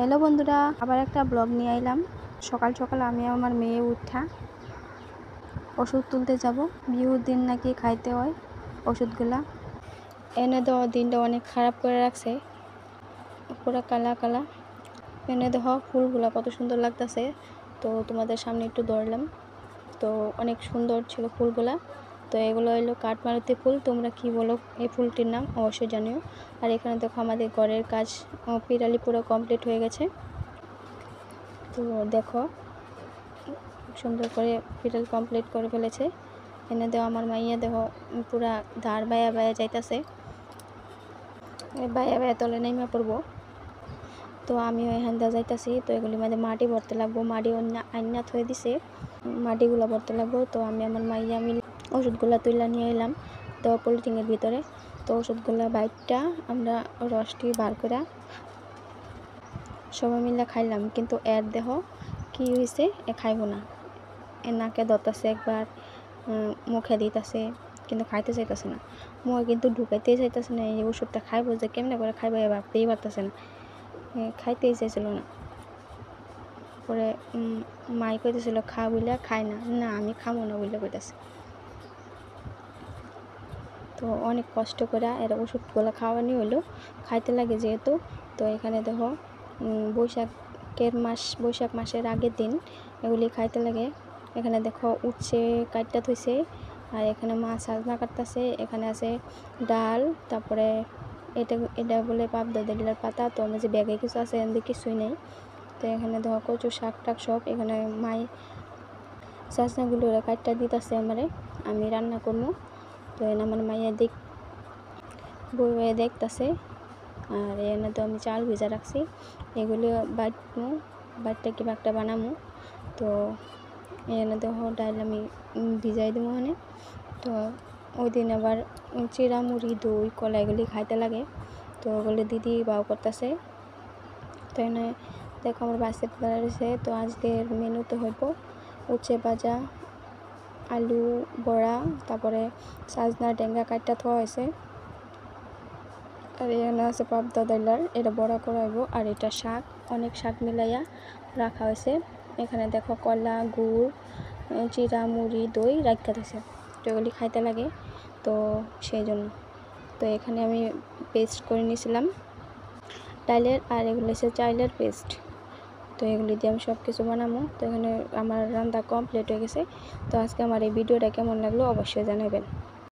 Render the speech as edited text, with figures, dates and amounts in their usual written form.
Hello বন্ধুরা, আবার একটা ব্লগ নিয়ে আইলাম। সকাল সকাল আমি আমার মেয়ে উঠা ওষুধ তুলতে যাব। বিহুর দিন নাকি খাইতে হয় ওষুধগুলা। এনে দেওয়া দিনটা অনেক খারাপ করে রাখছে, পুরো কালা কালা। এনে দেওয়া ফুলগুলা কত সুন্দর লাগতেছে, তো তোমাদের সামনে একটু ধরলাম। তো অনেক সুন্দর ছিল ফুলগুলা। তো এগুলো হলো কাঠমালতি ফুল, তোমরা কি বলো এই ফুলটির নাম অবশ্যই জানিও। আর এখানে দেখো আমাদের ঘরের কাজ পিরালি পুরো কমপ্লিট হয়ে গেছে। তো দেখো সুন্দর করে পিরাল কমপ্লিট করে ফেলেছে। এনে দেওয়া আমার মাইয়া দেখো পুরা ধার বায়া বায়া যাইতেছে, বায়া বায়া তলে নেমে পড়বো। তো আমিও এখান দিয়ে যাইতেছি। তো এগুলির মধ্যে মাটি ভরতে লাগবো, মাটি আইনা থয়ে দিছে, মাটিগুলো ভরতে লাগবো। তো আমি আমার মাইয়া মিলে ওষুধগুলো তুলে নিয়ে এলাম তো পলিথিনের ভিতরে। তো ওষুধগুলো বাইকটা আমরা রসটি বার করে সবাই মিলে খাইলাম, কিন্তু এর দেহ কি হয়েছে, এ খাইব না। এর নাকে ধরতেছে, একবার মুখে দিতেছে, কিন্তু খাইতে চাইতেছে না। মুখে কিন্তু ঢুকাইতেই চাইতেছে না। এই ওষুধটা খাইবো যে কেমনে করে খাইবো এ ভাবতেই পারতেছে না, খাইতেই চাইছিল না। পরে মাই কইতেছিল খা বইলে খায় না, না আমি খাবো না বইলে কইতেছে। তো অনেক কষ্ট করে এর ওষুধগুলো খাওয়ানি হলো, খাইতে লাগে যেহেতু। তো এখানে দেখো বৈশাখ মাসের আগের দিন এগুলি খাইতে লাগে। এখানে দেখো উচ্ছে কাটটা থইছে, আর এখানে মাছ সাজনা কাটতেছে। এখানে আছে ডাল, তারপরে এটা বলে পাবদা দেখলার পাতা। তো আমি যে ব্যাগে কিছু আছে এখানে কিছুই নেই। তো এখানে দেখো কচু শাক টাক সব এখানে মাই সাজনাগুলো কাটটা দিতেছে আমারে, আমি রান্না করবো। তো এনে আমার মাইয়া বই দেখতেছে। আর এনে তো আমি চাল ভিজা রাখছি, এগুলো বাটটা কিবা একটা বানামো। তো এনে দেখো ডাল আমি ভিজাই দেবো মানে। তো ওই দিন আবার চিরা মুড়ি দই কলা এগুলি খাইতে লাগে, তো ওগুলো দিদি বাও করতেছে। তো এনে দেখো আমার বাচ্চাটা দাঁড়িয়েছে। তো আজকের মেনুতে হইব উচ্ছে ভাজা, আলু বড়া, তারপরে সাজনা ডেঙ্গা কাটটা থোয়া হয়েছে। আর এখানে আছে পাবদা দইলার, এটা বড়া করা হইব। আর এটা শাক, অনেক শাক মিলাইয়া রাখা হয়েছে। এখানে দেখো কলা, গুড়, চিরা মুড়ি দই রাখা দিয়েছে। তো এগুলি খাইতে লাগে, তো সেই জন্য। তো এখানে আমি পেস্ট করে নিয়েছিলাম ডালের, আর এগুলো হচ্ছে চাইলের পেস্ট। তো এগুলি দিয়ে আমি সব কিছু বানাবো। তো এখানে আমার রান্না কমপ্লিট হয়ে গেছে। তো আজকে আমার এই ভিডিওটা কেমন লাগলো অবশ্যই জানাবেন।